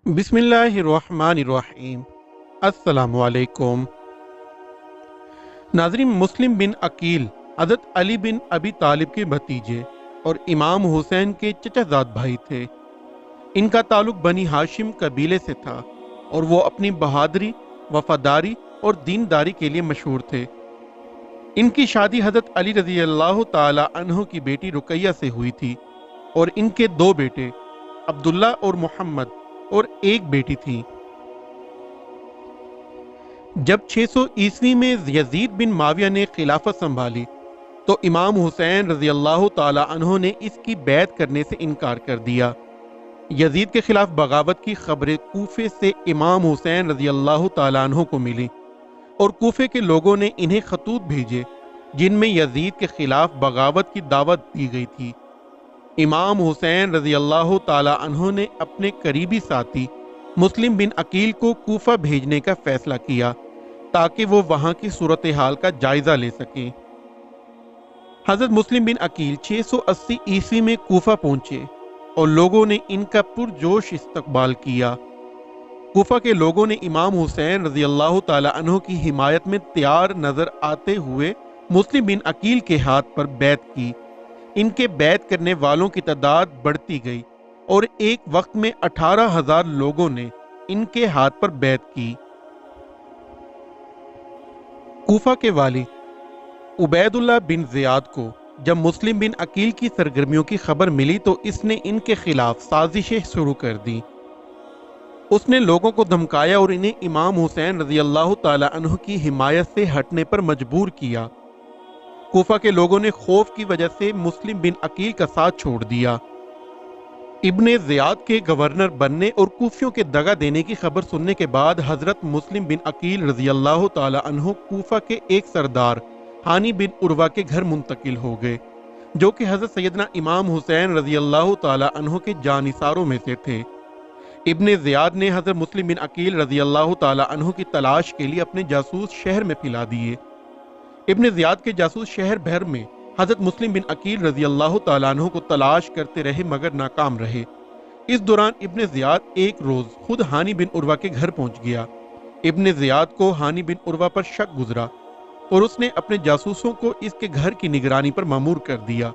بسم اللہ الرحمن الرحیم۔ السلام علیکم ناظرین، مسلم بن عقیل حضرت علی بن ابی طالب کے بھتیجے اور امام حسین کے چچا زاد بھائی تھے۔ ان کا تعلق بنی ہاشم قبیلے سے تھا اور وہ اپنی بہادری، وفاداری اور دینداری کے لیے مشہور تھے۔ ان کی شادی حضرت علی رضی اللہ تعالی عنہ کی بیٹی رقیہ سے ہوئی تھی اور ان کے دو بیٹے عبداللہ اور محمد اور ایک بیٹی تھی۔ جب 600 میں یزید بن معاویہ نے خلافت سنبھالی تو امام حسین رضی اللہ تعالی عنہ نے اس کی بیعت کرنے سے انکار کر دیا۔ یزید کے خلاف بغاوت کی خبریں کوفے سے امام حسین رضی اللہ تعالی عنہ کو ملی اور کوفے کے لوگوں نے انہیں خطوط بھیجے جن میں یزید کے خلاف بغاوت کی دعوت دی گئی تھی۔ امام حسین رضی اللہ تعالی عنہ نے اپنے قریبی ساتھی مسلم بن عقیل کو کوفہ بھیجنے کا فیصلہ کیا تاکہ وہ وہاں کی صورتحال کا جائزہ لے سکیں۔ حضرت مسلم بن عقیل 680 میں کوفہ پہنچے اور لوگوں نے ان کا پرجوش استقبال کیا۔ کوفہ کے لوگوں نے امام حسین رضی اللہ تعالی عنہ کی حمایت میں تیار نظر آتے ہوئے مسلم بن عقیل کے ہاتھ پر بیعت کی۔ ان کے بیعت کرنے والوں کی تعداد بڑھتی گئی اور ایک وقت میں 18,000 لوگوں نے ان کے ہاتھ پر بیعت کی۔ کوفہ کے والی عبید اللہ بن زیاد کو جب مسلم بن عقیل کی سرگرمیوں کی خبر ملی تو اس نے ان کے خلاف سازشیں شروع کر دی۔ اس نے لوگوں کو دھمکایا اور انہیں امام حسین رضی اللہ تعالی عنہ کی حمایت سے ہٹنے پر مجبور کیا۔ کوفہ کے لوگوں نے خوف کی وجہ سے مسلم بن عقیل کا ساتھ چھوڑ دیا۔ ابن زیاد کے گورنر بننے اور کوفیوں کے دغا دینے کی خبر سننے کے بعد حضرت مسلم بن عقیل رضی اللہ تعالی عنہ کوفہ کے ایک سردار ہانی بن عروہ کے گھر منتقل ہو گئے، جو کہ حضرت سیدنا امام حسین رضی اللہ تعالی عنہ کے جانثاروں میں سے تھے۔ ابن زیاد نے حضرت مسلم بن عقیل رضی اللہ تعالی عنہ کی تلاش کے لیے اپنے جاسوس شہر میں پھیلا دیے۔ ابن زیاد کے جاسوس شہر بھر میں حضرت مسلم بن عقیل رضی اللہ تعالیٰ عنہ کو تلاش کرتے رہے مگر ناکام رہے۔ اس دوران ابن زیاد ایک روز خود ہانی بن عروہ کے گھر پہنچ گیا۔ ابن زیاد کو ہانی بن عروہ پر شک گزرا اور اس نے اپنے جاسوسوں کو اس کے گھر کی نگرانی پر مامور کر دیا۔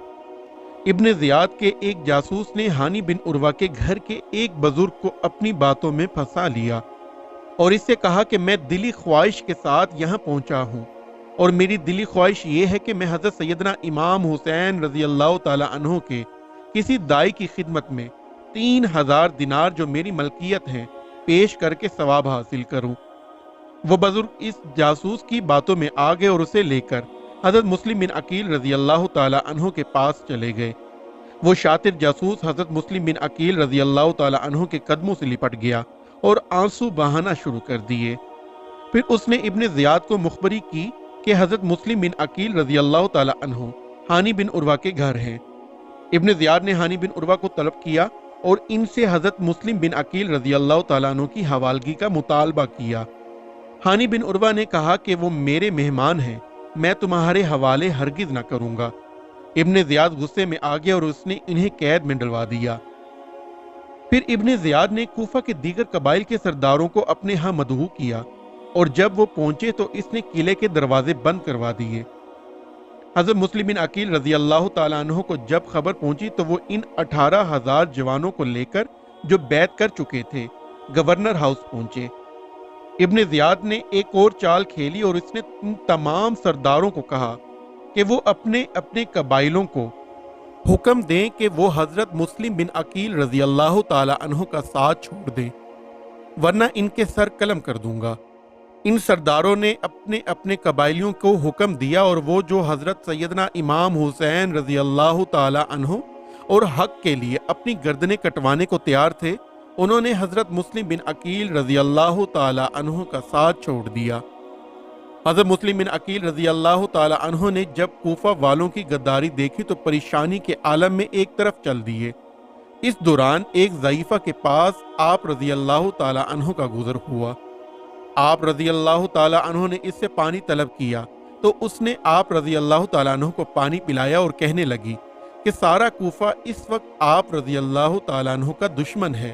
ابن زیاد کے ایک جاسوس نے ہانی بن عروہ کے گھر کے ایک بزرگ کو اپنی باتوں میں پھنسا لیا اور اس سے کہا کہ میں دلی خواہش کے ساتھ یہاں پہنچا ہوں اور میری دلی خواہش یہ ہے کہ میں حضرت سیدنا امام حسین رضی اللہ تعالی عنہ کے کسی دائی کی خدمت میں 3,000 دینار جو میری ملکیت ہیں پیش کر کے ثواب حاصل کروں۔ وہ بزرگ اس جاسوس کی باتوں میں آ گئے اور اسے لے کر حضرت مسلم بن عقیل رضی اللہ تعالی عنہ کے پاس چلے گئے۔ وہ شاطر جاسوس حضرت مسلم بن عقیل رضی اللہ تعالی عنہ کے قدموں سے لپٹ گیا اور آنسو بہانا شروع کر دیے۔ پھر اس نے ابن زیاد کو مخبری کی کہ حضرت مسلم بن عقیل رضی اللہ تعالی عنہ ہانی بن عروہ کے گھر ہیں۔ ابن زیاد نے ہانی بن عروہ کو طلب کیا اور ان سے حضرت مسلم بن عقیل رضی اللہ تعالی عنہ کی حوالگی کا مطالبہ کیا۔ ہانی بن عروہ نے کہا کہ وہ میرے مہمان ہیں، میں تمہارے حوالے ہرگز نہ کروں گا۔ ابن زیاد غصے میں آ گیا اور اس نے انہیں قید میں ڈلوا دیا۔ پھر ابن زیاد نے کوفہ کے دیگر قبائل کے سرداروں کو اپنے ہاں مدعو کیا اور جب وہ پہنچے تو اس نے قلعے کے دروازے بند کروا دیے۔ حضرت مسلم بن عقیل رضی اللہ تعالیٰ عنہ کو جب خبر پہنچی تو وہ ان 18,000 جوانوں کو لے کر جو بیعت کر چکے تھے گورنر ہاؤس پہنچے۔ ابن زیاد نے ایک اور چال کھیلی اور اس نے ان تمام سرداروں کو کہا کہ وہ اپنے اپنے قبائلوں کو حکم دیں کہ وہ حضرت مسلم بن عقیل رضی اللہ تعالیٰ عنہ کا ساتھ چھوڑ دیں ورنہ ان کے سر قلم کر دوں گا۔ ان سرداروں نے اپنے اپنے قبائلیوں کو حکم دیا اور وہ جو حضرت سیدنا امام حسین رضی اللہ تعالی عنہ اور حق کے لیے اپنی گردنیں کٹوانے کو تیار تھے انہوں نے حضرت مسلم بن عقیل رضی اللہ تعالی عنہ کا ساتھ چھوڑ دیا۔ حضرت مسلم بن عقیل رضی اللہ تعالی عنہ نے جب کوفہ والوں کی غداری دیکھی تو پریشانی کے عالم میں ایک طرف چل دیے۔ اس دوران ایک ضعیفہ کے پاس آپ رضی اللہ تعالی عنہ کا گزر ہوا۔ آپ رضی اللہ تعالی عنہ نے اس سے پانی طلب کیا تو اس نے آپ رضی اللہ تعالی عنہ کو پانی پلایا اور کہنے لگی کہ سارا کوفہ اس وقت آپ رضی اللہ تعالی عنہ کا دشمن ہے